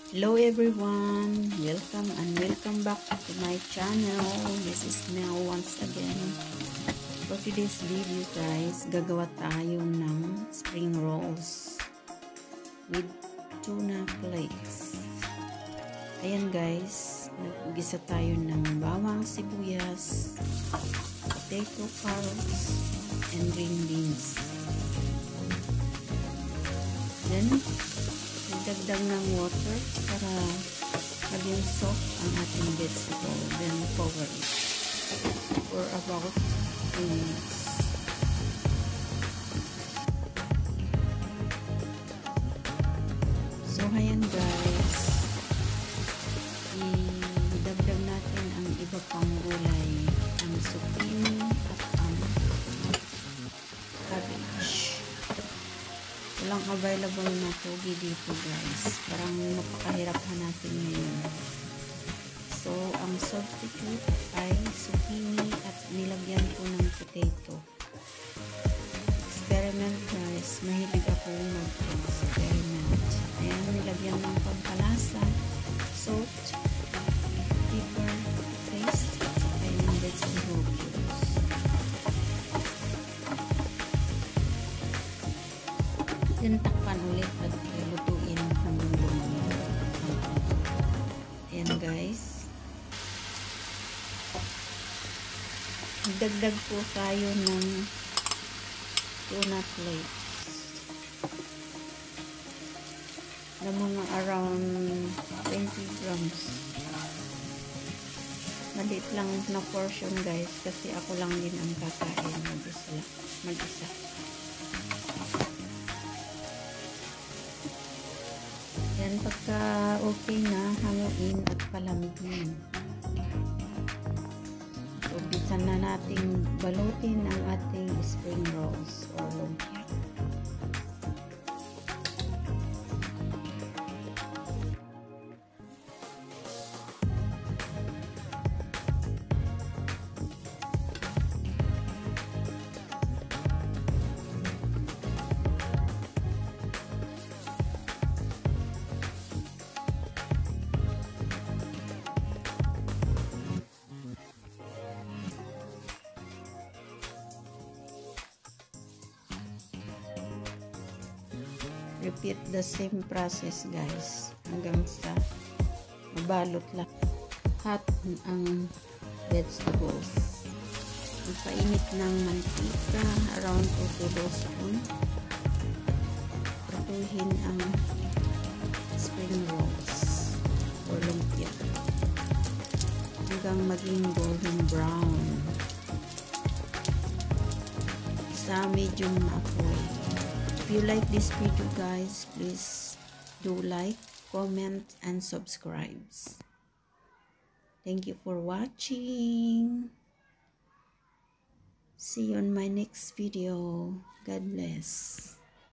Hello everyone, welcome back to my channel. This is Mel once again. For today's video guys, gagawa tayo ng spring rolls with tuna flakes. Ayan guys, nag-ugisa tayo ng bawang, sibuyas, potato, carrots, and green beans. Then dagdag ng water para maging soft ang ating vegetable. Then cover it for about 2 minutes. So ayan guys, idagdag natin ang iba pang gulay, ang zucchini at ang cabbage. Walang available na togi dito guys. Parang napakahirap hanapin ngayon. So, ang substitute ay zucchini at nilagyan ko ng potato. Experiment guys. Mahilig ako mag-experiment. Ayan, nilagyan ng pampalasa, salt, pepper, paste, at saka yung vegetable cubes. Then takpan ulit at lutuin hanggang lumamig. Ayan guys. Dagdag po tayo ng tuna flakes. Na mga around 20 grams. Maliit lang na portion guys kasi ako lang din ang kakain mag-isa. Yan, pagka okay na, hanguin at palamigin. So, bisan na nating balutin ang ating spring rolls or lumpia. Repeat the same process guys hanggang sa mabalot lang hot ang vegetables. Magpainit ng mantika around 2 tablespoons. Pratuhin ang spring rolls or lumpia hanggang maging golden brown sa medium na apoy. If you like this video guys, please do like, comment, and subscribe. Thank you for watching. See you on my next video. God bless.